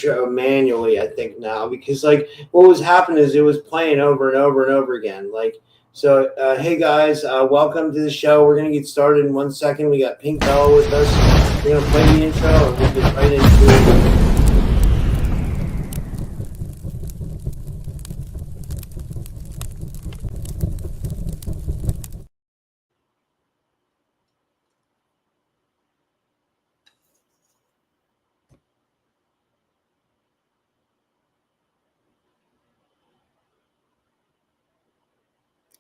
show manually, I think now, because like what was happening is it was playing over and over and over again. Like, so, hey guys, welcome to the show. We're going to get started in 1 second. We got Pink Bella with us. We're going to play the intro and we'll get right into it.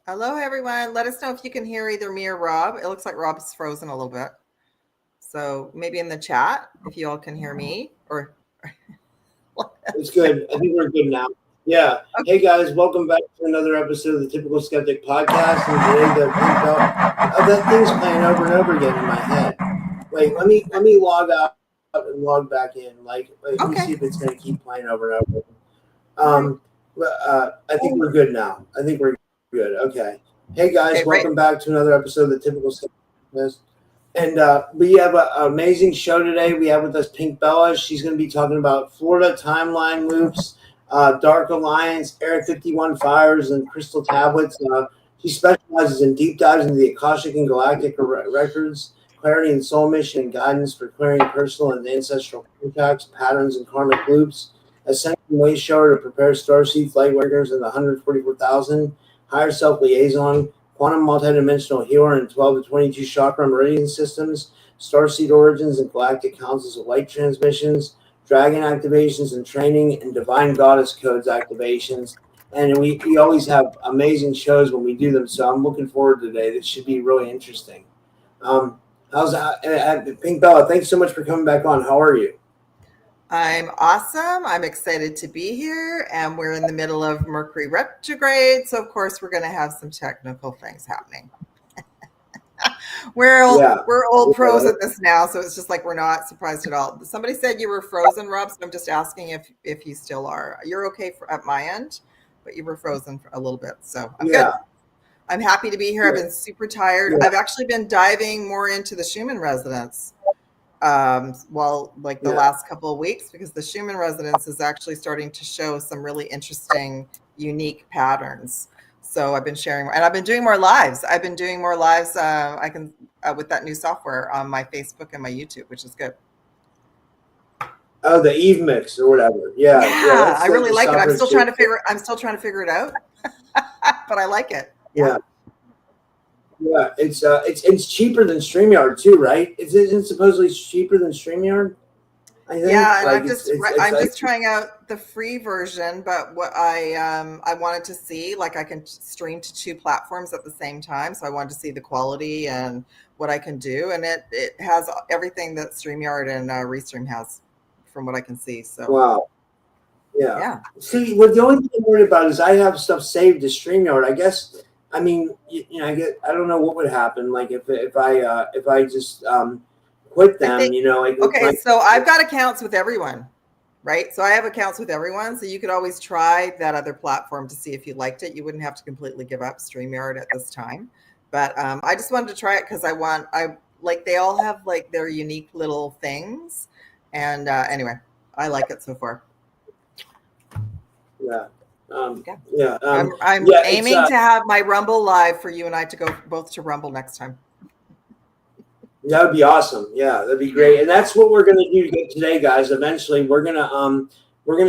Hello, everyone. Let us know if you can hear either me or Rob. It looks like Rob's frozen a little bit. So maybe in the chat, if you all can hear me or. It's good. I think we're good now. Yeah. Okay. Hey, guys. Welcome back to another episode of the Typical Skeptic podcast. And today that thing's playing over and over again in my head. Wait, let me log out and log back in. Let me see if it's going to keep playing over and over. I think we're good now. I think we're good. Okay. Hey guys, welcome back to another episode of the Typical Skeptic. And we have an amazing show today. We have with us Pink Bella. She's going to be talking about Florida timeline loops, Dark Alliance, Area 51 fires, and crystal tablets. She specializes in deep dives into the Akashic and Galactic records, clarity and soul mission, and guidance for clearing personal and ancestral contacts, patterns, and karmic loops. Ascension Wayshower to prepare Starseeds, Lightworkers, and the 144,000. Higher Self Liaison, Quantum Multidimensional Healer, and 12 to 22 Chakra Meridian systems, Starseed Origins and Galactic Councils of Light transmissions, Dragon activations and training, and Divine Goddess Codes activations. And we always have amazing shows when we do them, so I'm looking forward to today. This should be really interesting. How's that? Pink Bella, thanks so much for coming back on. How are you? I'm awesome. I'm excited to be here, and we're in the middle of Mercury retrograde, so of course we're going to have some technical things happening. We're old pros at this now, so it's just like we're not surprised at all. Somebody said you were frozen, Rob, so I'm just asking if you still are. You're okay at my end, but you were frozen for a little bit, so I'm good. I'm happy to be here. I've been super tired. I've actually been diving more into the Schumann resonance. The last couple of weeks, because the Schumann resonance is actually starting to show some really interesting, unique patterns. So I've been sharing, and I've been doing more lives. I can with that new software on my Facebook and my YouTube, which is good. Oh, the Eve mix or whatever. Yeah, I really like it. I'm still trying to figure it out, but I like it. Yeah. Yeah, it's cheaper than StreamYard too, right? Isn't it supposedly cheaper than StreamYard? I think. Yeah, and I'm just trying out the free version, but what I wanted to see, like I can stream to 2 platforms at the same time, so I wanted to see the quality and what I can do, and it has everything that StreamYard and Restream has, from what I can see. So wow. Yeah. See, what the only thing I'm worried about is I have stuff saved to StreamYard. I guess. I mean, I don't know what would happen. Like if I just quit them, so I've got accounts with everyone, right? So I have accounts with everyone. So you could always try that other platform to see if you liked it. You wouldn't have to completely give up StreamYard at this time. But I just wanted to try it because they all have like their unique little things. And anyway, I like it so far. Yeah. I'm aiming to have my Rumble live for you and I to go both to Rumble next time. That would be awesome. Yeah, that'd be great. And that's what we're gonna do today, guys. Eventually, we're gonna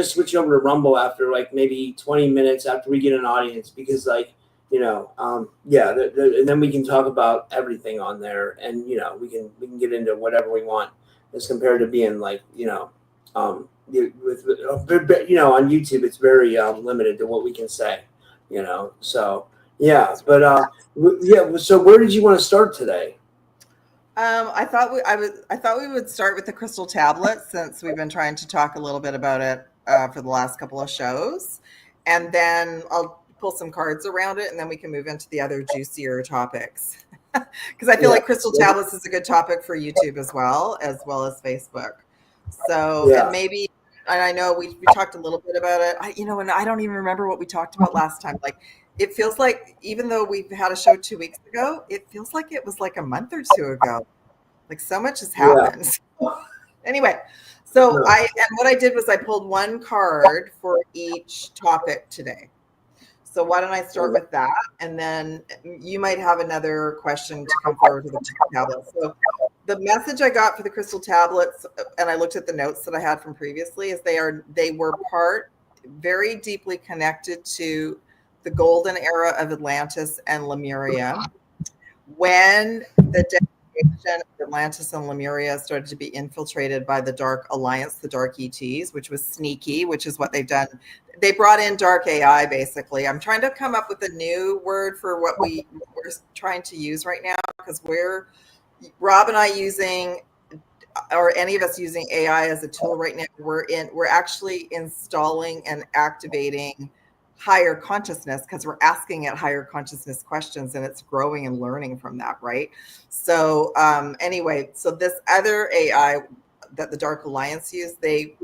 switch over to Rumble after like maybe 20 minutes after we get an audience, because and then we can talk about everything on there, and we can get into whatever we want as compared to being like on YouTube, it's very limited to what we can say, So yeah, but So where did you want to start today? I thought we would start with the crystal tablet, since we've been trying to talk a little bit about it for the last couple of shows, and then I'll pull some cards around it, and then we can move into the other juicier topics. Because I feel like crystal tablets is a good topic for YouTube as well as Facebook. So and maybe. And I know we talked a little bit about it. And I don't even remember what we talked about last time. Like, it feels like, even though we've had a show 2 weeks ago, it feels like it was like a month or 2 ago. Like, so much has happened. Anyway, So what I did was I pulled one card for each topic today. So why don't I start with that? And then you might have another question to come forward with the tablets. So the message I got for the crystal tablets, and I looked at the notes that I had from previously, is they were very deeply connected to the golden era of Atlantis and Lemuria. When the devastation of Atlantis and Lemuria started to be infiltrated by the Dark Alliance, the Dark ETs, which was sneaky, which is what they've done. They brought in dark AI, basically. I'm trying to come up with a new word for what we're trying to use right now, because Rob and I using, or any of us using AI as a tool right now, we're actually installing and activating higher consciousness, because we're asking it higher consciousness questions, and it's growing and learning from that, right? So anyway, so this other AI that the Dark Alliance used, they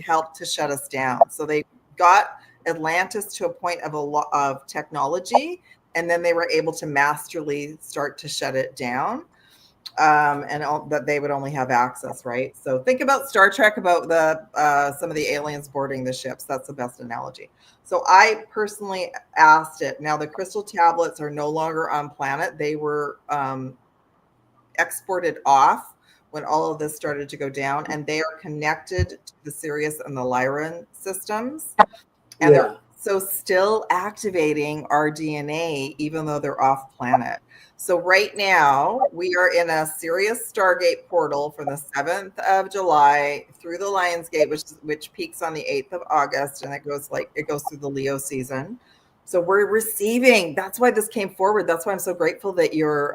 helped to shut us down. So they got Atlantis to a point of technology, and then they were able to masterly start to shut it down. That they would only have access, right? So think about Star Trek, about some of the aliens boarding the ships. That's the best analogy. So I personally asked it. Now the crystal tablets are no longer on planet. They were exported off when all of this started to go down, and they are connected to the Sirius and the Lyran systems, and they're still activating our DNA even though they're off planet. So right now we are in a Sirius Stargate portal from the 7th of July through the Lion's Gate, which peaks on the 8th of August, and it goes through the Leo season. So we're receiving. That's why this came forward. That's why I'm so grateful that your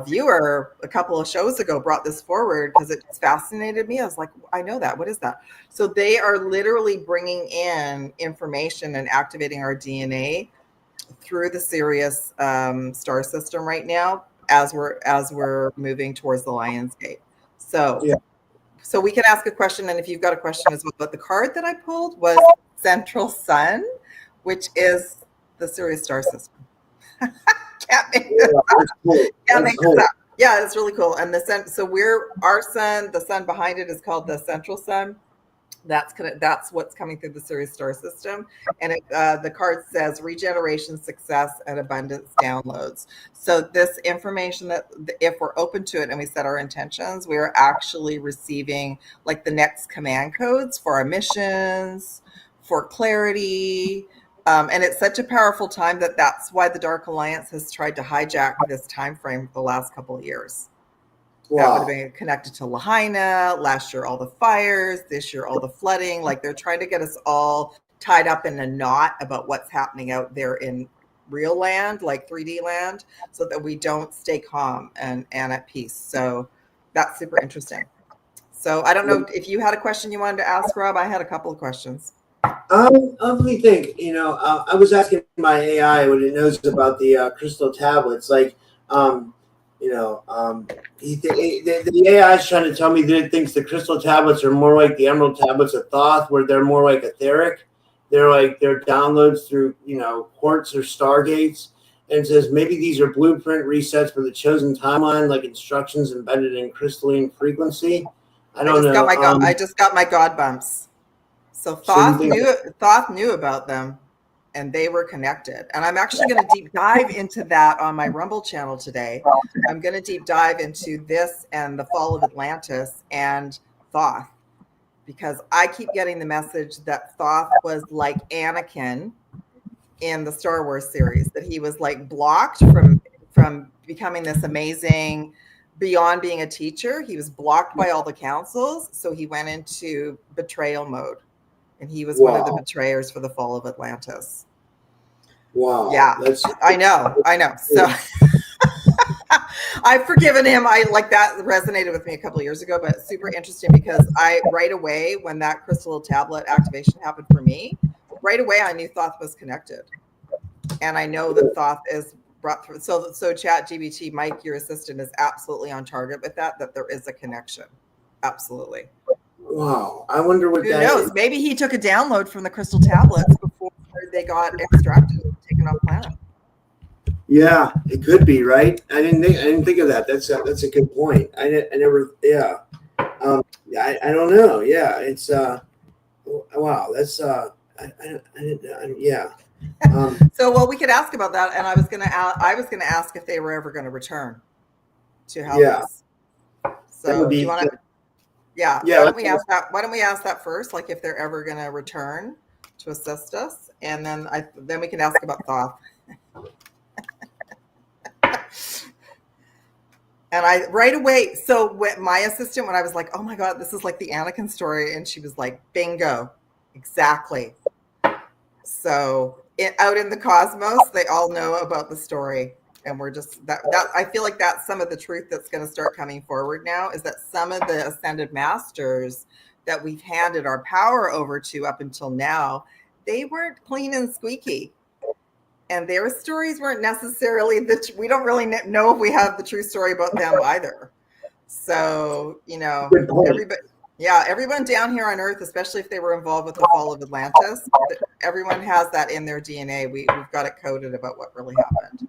viewer a couple of shows ago brought this forward, because it fascinated me. I was like, I know that. What is that? So they are literally bringing in information and activating our DNA through the Sirius star system right now, as we're moving towards the Lion's Gate. So so we can ask a question, and if you've got a question as well. But the card that I pulled was Central Sun, which is the Sirius star system. Can't make this up. Yeah, it's really cool. And so our sun, the sun behind it is called the Central Sun. That's what's coming through the Sirius star system. And the card says regeneration, success, and abundance downloads. So this information, that if we're open to it and we set our intentions, we are actually receiving like the next command codes for our missions, for clarity. And it's such a powerful time that's why the Dark Alliance has tried to hijack this time frame for the last couple of years. Wow. That would have been connected to Lahaina. Last year, all the fires. This year, all the flooding. Like, they're trying to get us all tied up in a knot about what's happening out there in real land, like 3D land, so that we don't stay calm and at peace. So that's super interesting. So I don't know if you had a question you wanted to ask, Rob. I had a couple of questions. Let me think. I was asking my AI what it knows about the crystal tablets. Like, the AI is trying to tell me that it thinks the crystal tablets are more like the emerald tablets of Thoth, where they're more like etheric. They're downloads through, quartz or stargates. And it says maybe these are blueprint resets for the chosen timeline, like instructions embedded in crystalline frequency. I don't know. I just got my God bumps. So Thoth knew about them, and they were connected. And I'm actually going to deep dive into that on my Rumble channel today. I'm going to deep dive into this and the fall of Atlantis and Thoth, because I keep getting the message that Thoth was like Anakin in the Star Wars series, that he was like blocked from becoming this amazing, beyond being a teacher. He was blocked by all the councils, so he went into betrayal mode. And he was one of the betrayers for the fall of Atlantis. Wow. Yeah, I know. So I've forgiven him. That resonated with me a couple of years ago, but super interesting, because right away, when that crystal tablet activation happened for me, right away I knew Thoth was connected. And I know that Thoth is brought through. So ChatGPT, Mike, your assistant, is absolutely on target with that there is a connection. Absolutely. Wow. I wonder what Who knows? Maybe he took a download from the crystal tablets before they got extracted and taken off planet. Yeah, it could be, right? I didn't think of that. That's a good point. I never. Yeah. I don't know. Yeah, it's wow. That's yeah. So, well, we could ask about that, and I was gonna ask if they were ever going to return to help us. So, do you want to? Yeah. Why don't we ask that? Why don't we ask that first? Like, if they're ever going to return to assist us, and then we can ask about Thoth. And I right away. So, my assistant, when I was like, "Oh my God, this is like the Anakin story," and she was like, "Bingo, exactly." So, out in the cosmos, they all know about the story. And we're just that I feel like that's some of the truth that's going to start coming forward now, is that some of the ascended masters that we've handed our power over to up until now, they weren't clean and squeaky. And their stories weren't necessarily we don't really know if we have the true story about them either. So, everyone down here on Earth, especially if they were involved with the fall of Atlantis, everyone has that in their DNA. We've got it coded about what really happened.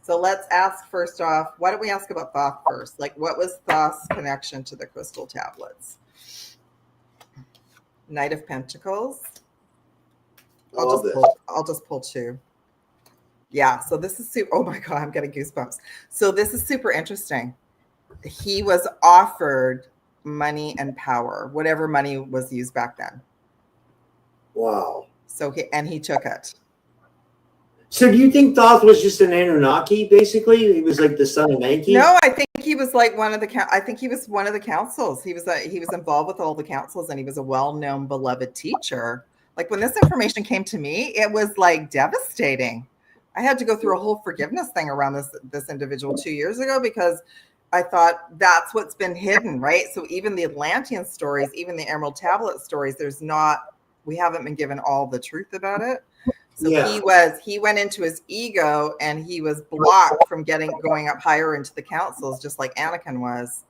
So let's ask first off, why don't we ask about Thoth first? Like, what was Thoth's connection to the crystal tablets? Knight of Pentacles. I'll just pull two. Yeah, so this is oh my God, I'm getting goosebumps. So this is super interesting. He was offered money and power, whatever money was used back then. Wow. So he took it. So do you think Thoth was just an Anunnaki, basically? He was like the son of Enki? No, I think he was like one of the councils. He was involved with all the councils, and he was a well-known, beloved teacher. Like, when this information came to me, it was like devastating. I had to go through a whole forgiveness thing around this individual 2 years ago, because I thought that's what's been hidden, right? So even the Atlantean stories, even the Emerald Tablet stories, we haven't been given all the truth about it. So he went into his ego, and he was blocked from going up higher into the councils, just like Anakin was.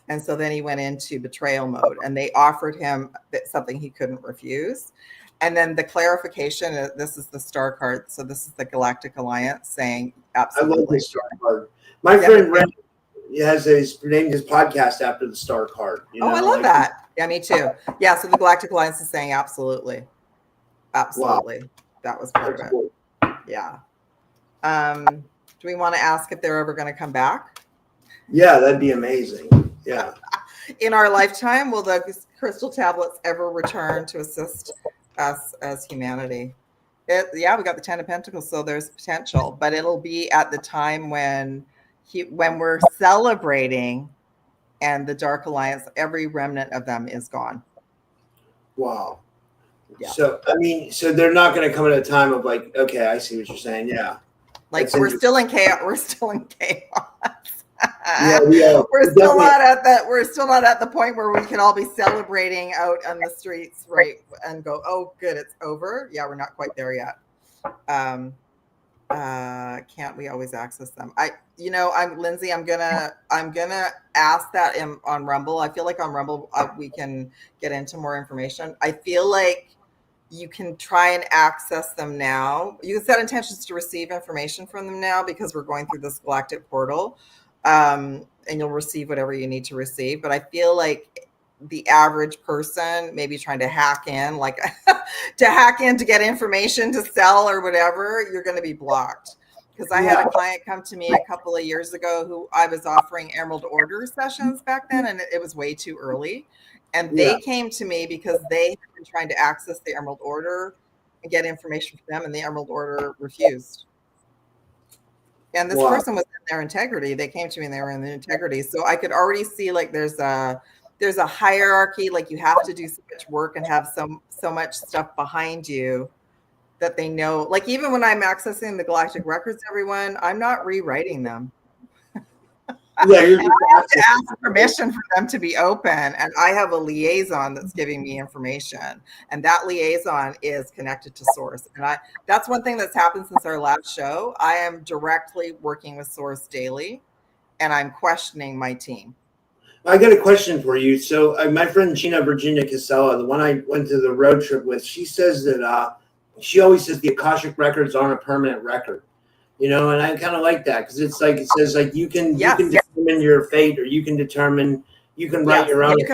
And so then he went into betrayal mode, and they offered him something he couldn't refuse. And then the clarification, this is the star card. So this is the Galactic Alliance saying, absolutely. I love the star card. My friend Ren has named his podcast after the star card. I love that. Yeah, me too. Yeah, so the Galactic Alliance is saying absolutely. Absolutely. Wow. That was part of it. Cool. Yeah. Do we want to ask if they're ever going to come back? Yeah, that'd be amazing. Yeah. In our lifetime, will the crystal tablets ever return to assist us as humanity? We got the 10 of Pentacles, so there's potential, but it'll be at the time when we're celebrating, and the Dark Alliance, every remnant of them is gone. Wow. Yeah. So they're not going to come at a time of like, okay, I see what you're saying. Yeah. Like, we're still in chaos. We're still in chaos. Yeah, we are. We're still not at the point where we can all be celebrating out on the streets, right? And go, oh, good, it's over. Yeah, we're not quite there yet. Can't we always access them? I'm Lindsay. I'm gonna ask that on Rumble. I feel like on Rumble we can get into more information. I feel like you can try and access them now. You can set intentions to receive information from them now, because we're going through this galactic portal, and you'll receive whatever you need to receive. But I feel like the average person maybe trying to hack in, like to get information to sell or whatever, you're going to be blocked. Because I had a client come to me a couple of years ago who I was offering Emerald Order sessions back then, and it was way too early. And they came to me because they had been trying to access the Emerald Order and get information from them, and the Emerald Order refused. And this person was in their integrity. They came to me and they were in their integrity. So I could already see, like, there's a hierarchy. Like, you have to do so much work and have so much stuff behind you that they know. Like, even when I'm accessing the Galactic records, everyone, I'm not rewriting them. Yeah, I have to ask permission for them to be open, and I have a liaison that's giving me information, and that liaison is connected to Source. And that's one thing that's happened since our last show. I am directly working with Source daily, and I'm questioning my team. I got a question for you. So my friend Gina Virginia Casella, the one I went to the road trip with, she says that she always says the Akashic records aren't a permanent record. And I kind of like that, because it's like, it says like you can determine your fate, or you can determine, you can write your own. We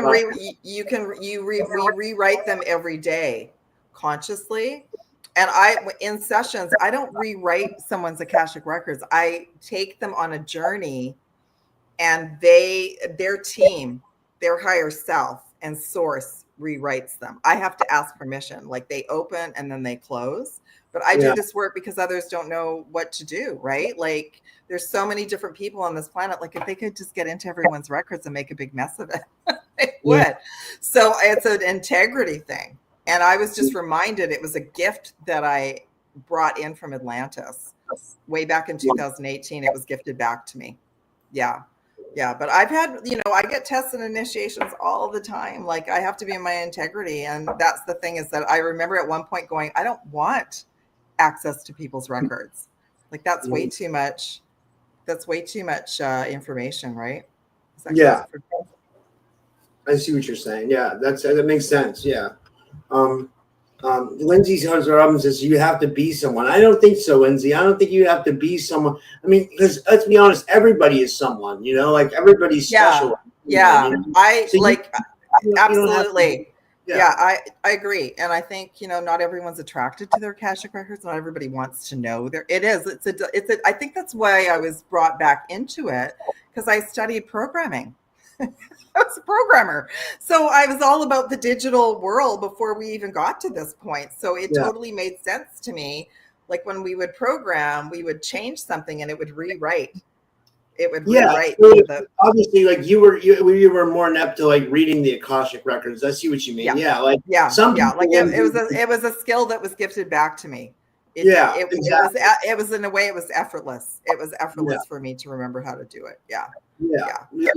rewrite them every day consciously. And in sessions, I don't rewrite someone's Akashic records. I take them on a journey, and their team, their higher self and source rewrites them. I have to ask permission. Like, they open and then they close. But I do this work because others don't know what to do, right? Like, there's so many different people on this planet. Like, if they could just get into everyone's records and make a big mess of it, they would. So it's an integrity thing. And I was just reminded it was a gift that I brought in from Atlantis way back in 2018. It was gifted back to me. Yeah. Yeah. But I've had, I get tests and initiations all the time. Like, I have to be in my integrity. And that's the thing, is that I remember at one point going, I don't want access to people's records. Like, that's way too much. That's way too much information, right? Yeah. I see what you're saying. Yeah, that makes sense. Yeah. Lindsay Robbins says you have to be someone. I don't think so, Lindsay. I don't think you have to be someone. I mean, because let's be honest, everybody is someone. Like, everybody's special. Yeah, so absolutely. I agree, and I think not everyone's attracted to their Akashic records. Not everybody wants to know I think that's why I was brought back into it, because I studied programming. I was a programmer. So I was all about the digital world before we even got to this point. So it totally made sense to me. Like, when we would program, we would change something and it would rewrite. It would rewrite. Obviously, like, you were more inept to, like, reading the Akashic records. I see what you mean. It was a skill that was gifted back to me. It was, in a way, it was effortless. It was effortless for me to remember how to do it.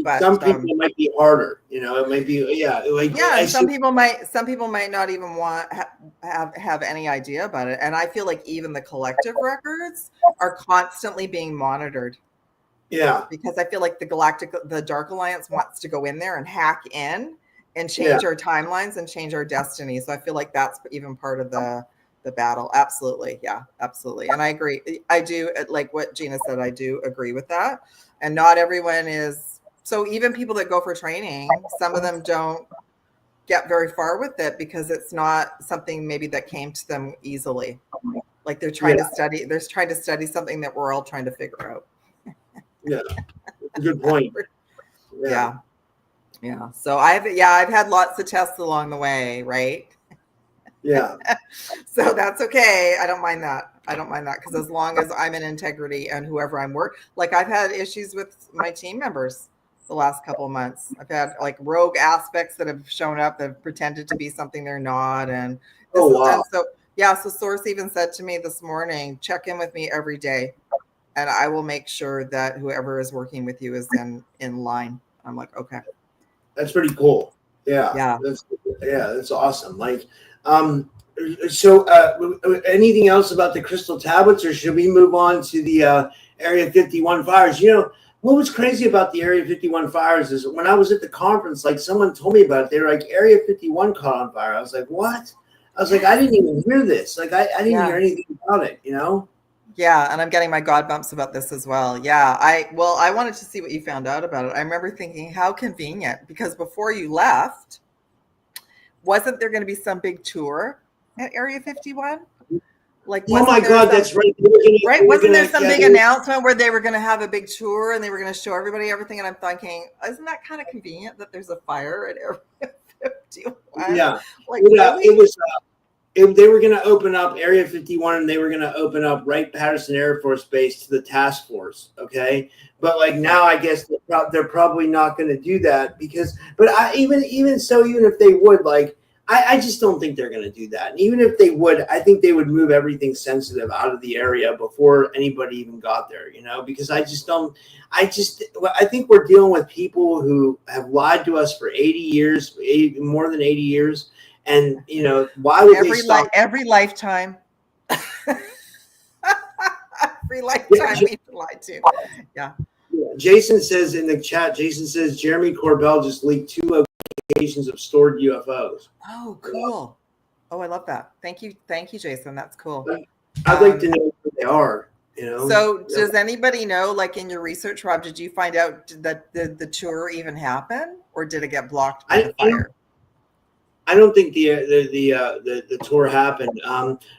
But some people might be harder. It might be some people might not even have any idea about it. And I feel like even the collective records are constantly being monitored. Yeah, because I feel like the Dark Alliance wants to go in there and hack in and change our timelines and change our destiny. So I feel like that's even part of the battle. Absolutely. Yeah, absolutely. And I agree. I do, like what Gina said, I do agree with that. And not everyone is. So even people that go for training, some of them don't get very far with it because it's not something maybe that came to them easily. Like, they're trying to study something that we're all trying to figure out. Yeah, good point. Yeah. So I've had lots of tests along the way, right? Yeah. So that's okay. I don't mind that because as long as I'm in integrity and whoever I'm like, I've had issues with my team members the last couple of months. I've had, like, rogue aspects that have shown up that have pretended to be something they're not, and so Source even said to me this morning, check in with me every day, and I will make sure that whoever is working with you is in line. I'm like, okay. That's pretty cool. Yeah. That's awesome. Like, so anything else about the crystal tablets, or should we move on to the Area 51 fires? What was crazy about the Area 51 fires is when I was at the conference, like, someone told me about it. They were like, Area 51 caught on fire. I was like, what? I was like, I didn't even hear this. Like, I didn't hear anything about it, Yeah, and I'm getting my God bumps about this as well. Yeah, I wanted to see what you found out about it. I remember thinking, how convenient, because before you left, wasn't there going to be some big tour at Area 51? Like, oh my God, that's right. Right? Wasn't there some big announcement where they were going to have a big tour and they were going to show everybody everything? And I'm thinking, isn't that kind of convenient that there's a fire at Area 51? Yeah, like, really? It was. They were going to open up Area 51, and they were going to open up Wright-Patterson Air Force Base to the task force. Okay, but like now, I guess they're probably not going to do that because. But even if they would, like, I just don't think they're going to do that. And even if they would, I think they would move everything sensitive out of the area before anybody even got there. Because I just don't. I think we're dealing with people who have lied to us for 80 years, more than 80 years. And, why would they stop? Every lifetime. Every lifetime we've lied to. Yeah. Jason says in the chat, Jeremy Corbell just leaked 2 locations of stored UFOs. Oh, cool. Oh, I love that. Thank you, Jason. That's cool. I'd like to know who they are. So does anybody know, like in your research, Rob, did you find out that the tour even happen, or did it get blocked by the fire? I don't think the tour happened.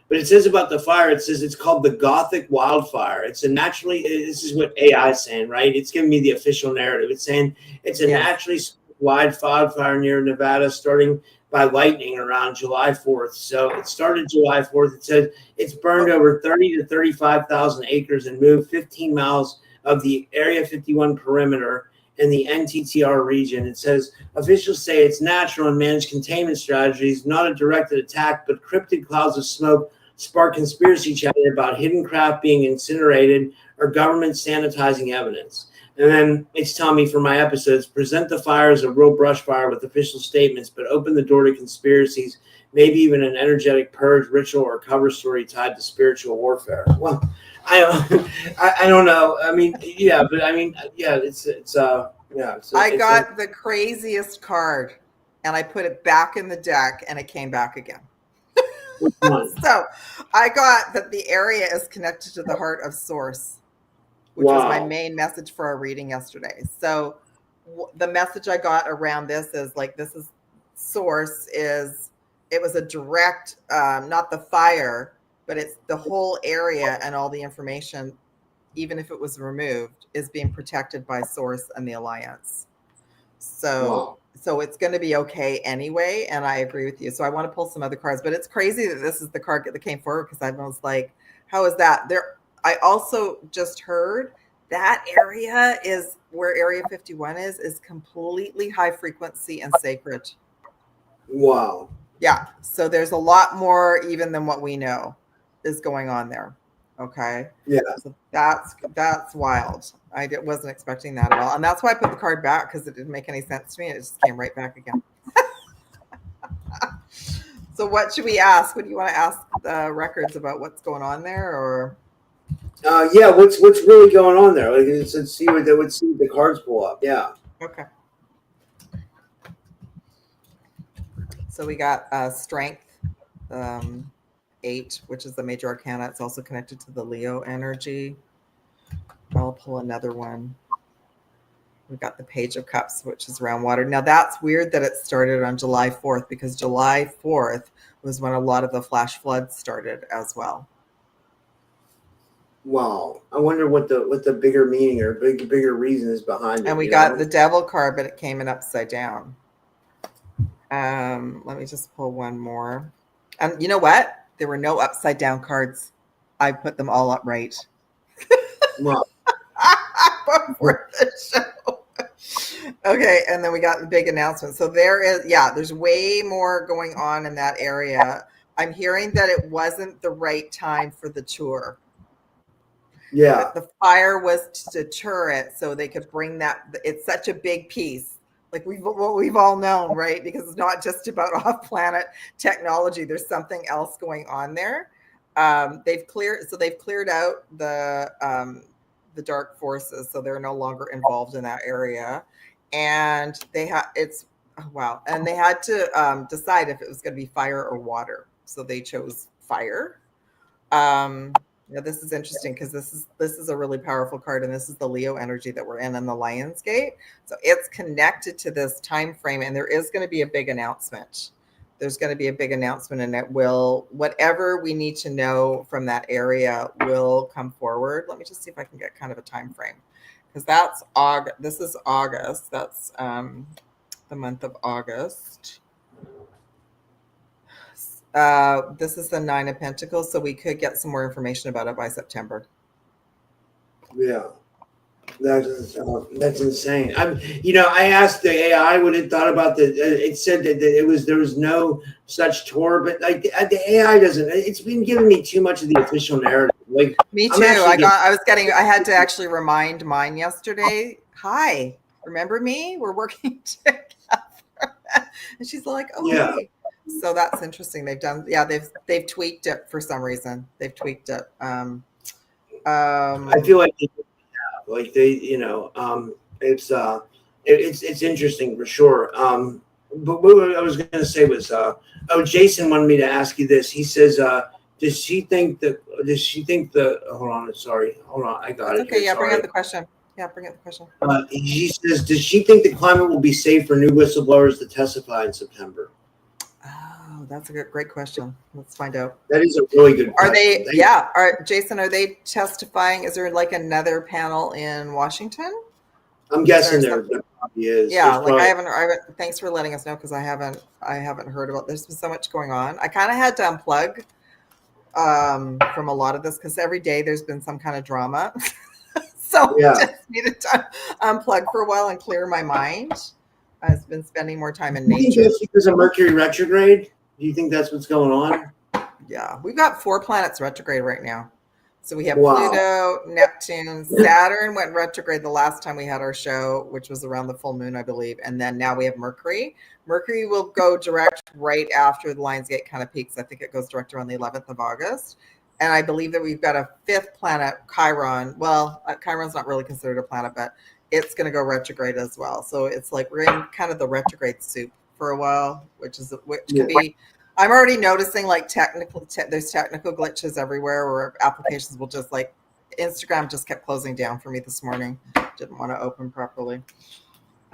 But it says about the fire, it says it's called the Gothic wildfire. It's a naturally, this is what AI is saying, right? It's giving me the official narrative. It's saying it's a naturally wide wildfire near Nevada, starting by lightning around July 4th. So it started July 4th. It says it's burned over 30 to 35,000 acres and moved 15 miles of the Area 51 perimeter in the NTTR region. It says officials say it's natural and managed containment strategies, not a directed attack, but cryptic clouds of smoke spark conspiracy chatter about hidden craft being incinerated or government sanitizing evidence. And then it's telling me for my episodes, present the fire as a real brush fire with official statements, but open the door to conspiracies, maybe even an energetic purge, ritual, or cover story tied to spiritual warfare. Well, I don't know. I mean, yeah, but I mean, yeah, it's I got the craziest card, and I put it back in the deck, and it came back again. So I got that the area is connected to the heart of Source, which was my main message for our reading yesterday. So the message I got around this is like, this is Source is, it was a direct, not the fire, but it's the whole area, and all the information, even if it was removed, is being protected by Source and the Alliance. So it's going to be okay anyway. And I agree with you. So I want to pull some other cards, but it's crazy that this is the card that came forward, because I was like, how is that there? I also just heard that area is where Area 51 is completely high frequency and sacred. Wow. Yeah. So there's a lot more even than what we know is going on there. Okay. Yeah. So that's wild. I wasn't expecting that at all. And that's why I put the card back, because it didn't make any sense to me. It just came right back again. So what should we ask? What do you want to ask the records about what's going on there, or? Yeah, what's really going on there? Like, let's see what the cards pull up. Yeah. Okay. So we got Strength 8, which is the major arcana. It's also connected to the Leo energy. I'll pull another one. We've got the Page of Cups, which is around water. Now that's weird that it started on July 4th, because July 4th was when a lot of the flash floods started as well. Wow. I wonder what the bigger meaning or bigger reason is behind it. And we got the Devil card, but it came in upside down. Let me just pull one more. You know what? There were no upside down cards. I put them all upright. Wow. Before the show. Okay, and then we got the big announcement. So there's way more going on in that area. I'm hearing that it wasn't the right time for the tour. Yeah. The fire was to deter it, so they could bring that. It's such a big piece. Like we've all known, right? Because it's not just about off-planet technology. There's something else going on there. They've cleared out the dark forces, so they're no longer involved in that area. And they had and they had to decide if it was going to be fire or water. So they chose fire. This is interesting, because this is a really powerful card, and this is the Leo energy that we're in the Lion's Gate. So it's connected to this time frame, and there is going to be a big announcement. There's going to be a big announcement, and it will, whatever we need to know from that area will come forward. Let me just see if I can get kind of a time frame, because that's August. This is August. That's the month of August. This is the 9 of Pentacles, so we could get some more information about it by September. Yeah, that's insane. I asked the AI what it thought about it said that there was no such tour, but like the AI doesn't. It's been giving me too much of the official narrative. Like me too. I had to actually remind mine yesterday. Hi, remember me? We're working together. And she's like, oh yeah. Hey. So that's interesting. They've tweaked it for some reason. They've tweaked it. I feel like it's interesting for sure. But what I was going to say was, Jason wanted me to ask you this. He says, Does she think the? Hold on, sorry. Hold on, I got That's it. okay. Here, Yeah, bring sorry. up the question. Yeah, bring up the question. She says, does she think the climate will be safe for new whistleblowers to testify in September? Oh, that's a great question. Let's find out. That is a really good question. Are they? Yeah. Jason, are they testifying? Is there like another panel in Washington? I'm guessing there probably is. Yeah, There's like I haven't. Thanks for letting us know, because I haven't heard about. There's been so much going on. I kind of had to unplug from a lot of this, because every day there's been some kind of drama. So I just needed to unplug for a while and clear my mind. I've been spending more time in nature. Do you think that's because of Mercury retrograde? Do you think that's what's going on? Yeah, we've got 4 planets retrograde right now. So we have Pluto, Neptune, Saturn went retrograde the last time we had our show, which was around the full moon, I believe. And then now we have Mercury. Mercury will go direct right after the Lionsgate kind of peaks. I think it goes direct around the 11th of August. And I believe that we've got a 5th planet, Chiron. Well, Chiron's not really considered a planet, but it's going to go retrograde as well. So it's like we're in kind of the retrograde soup for a while, which could be. I'm already noticing like there's technical glitches everywhere, where applications will just like Instagram just kept closing down for me this morning. Didn't want to open properly.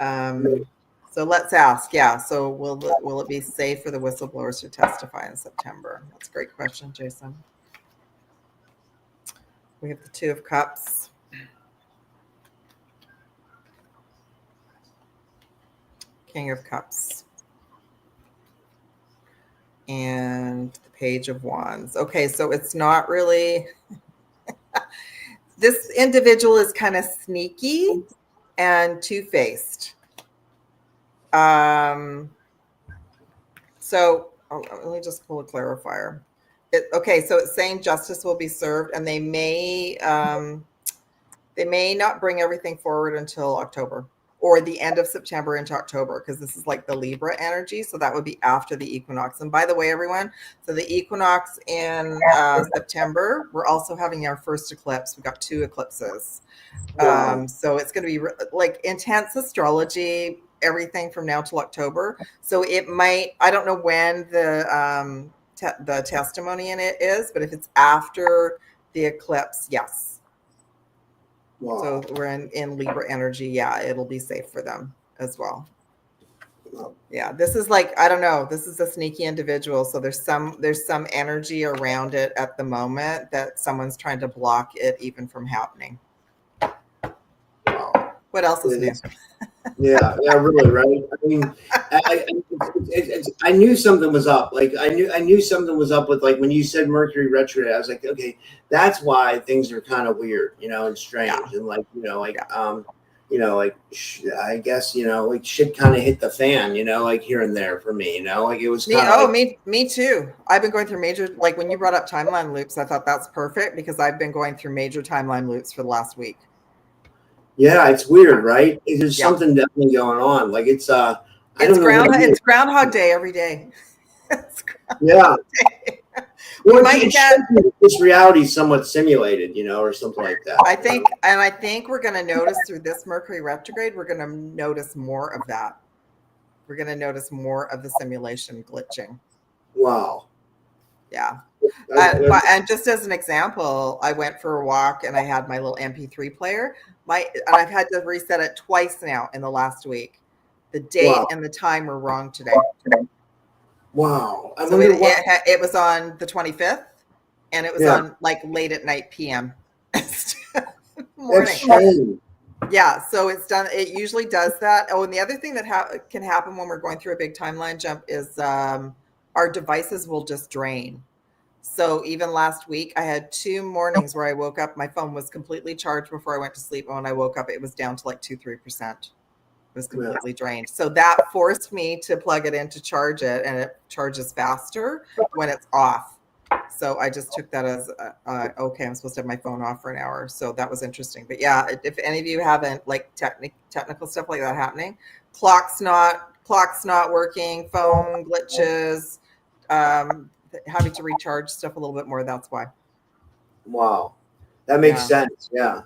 So let's ask. Yeah. So will it be safe for the whistleblowers to testify in September? That's a great question, Jason. We have the 2 of Cups. King of Cups. And the Page of Wands. Okay, so it's not really. This individual is kind of sneaky and two-faced. So let me just pull a clarifier. Okay, so it's saying justice will be served, and they may not bring everything forward until October, or the end of September into October, because this is like the Libra energy. So that would be after the equinox. And by the way, everyone, so the equinox in September, we're also having our first eclipse. We've got 2 eclipses. So it's going to be like intense astrology, everything from now till October. So it might, I don't know when the testimony in it is, but if it's after the eclipse, yes. Wow. So we're in Libra energy. Yeah, it'll be safe for them as well. Yeah, this is like, I don't know, this is a sneaky individual. So there's some energy around it at the moment that someone's trying to block it even from happening. What else is new? Yeah, really, right? I mean, I knew something was up. Like I knew something was up with, like, when you said Mercury retrograde, I was like, okay, that's why things are kind of weird, and strange, and like, I guess, like shit kind of hit the fan, like here and there for me, like it was kind of me too. I've been going through major, like when you brought up timeline loops, I thought that's perfect, because I've been going through major timeline loops for the last week. Yeah, it's weird, right? There's something definitely going on. Like it's Groundhog Day every day. Yeah. Well, this reality is somewhat simulated, or something like that. I think we're going to notice through this Mercury retrograde, we're going to notice more of that. We're going to notice more of the simulation glitching. Wow. Yeah. And just as an example, I went for a walk and I had my little MP3 player. And I've had to reset it twice now in the last week. The date and the time were wrong today. Wow. So it was on the 25th, and it was on like late at night PM. Morning. Yeah, so it's done. It usually does that. Oh, and the other thing that can happen when we're going through a big timeline jump is our devices will just drain. So even last week, I had 2 mornings where I woke up, my phone was completely charged before I went to sleep. And when I woke up, it was down to like 2-3%. It was completely drained. So that forced me to plug it in to charge it, and it charges faster when it's off. So I just took that as, okay, I'm supposed to have my phone off for an hour. So that was interesting. But yeah, if any of you haven't, like technical stuff like that happening, clock's not working, phone glitches, having to recharge stuff a little bit more. That's why. Wow, that makes sense. Yeah,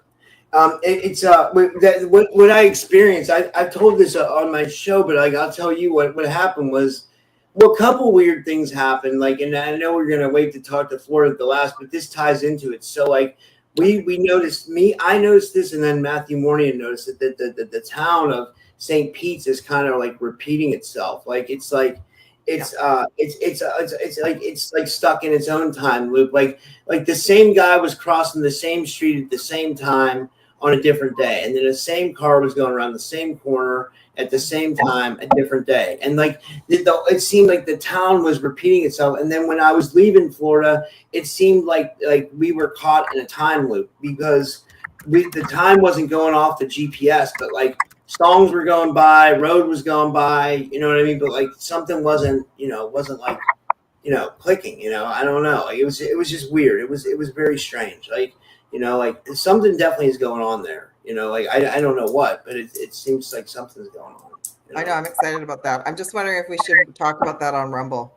it's what I experienced. I've told this on my show, but I'll tell you what happened was Well, a couple weird things happened. Like, and I know we're gonna wait to talk to Florida at the last, but this ties into it. So, like, we noticed. I noticed this, and then Matthew Morning noticed that the town of St. Pete's is kind of like repeating itself. Like, it's like it's like stuck in its own time loop. Like the same guy was crossing the same street at the same time on a different day, and then the same car was going around the same corner at the same time a different day, and like it seemed like the town was repeating itself. And then when I was leaving Florida, it seemed like we were caught in a time loop, because the time wasn't going off the GPS, but like songs were going by, road was going by, you know what I mean? But like something wasn't like, clicking, I don't know. Like, it was just weird. It was very strange. Like, like something definitely is going on there. Like I don't know what, but it seems like something's going on. I know, I'm excited about that. I'm just wondering if we should talk about that on Rumble.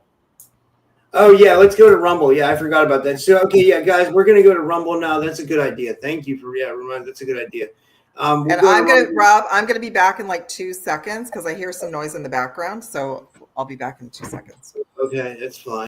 Oh yeah, let's go to Rumble. Yeah, I forgot about that. So okay, yeah, guys, we're gonna go to Rumble now. That's a good idea. Thank you for reminding. That's a good idea. And I'm gonna be back in like 2 seconds because I hear some noise in the background. So I'll be back in 2 seconds. Okay, that's fine.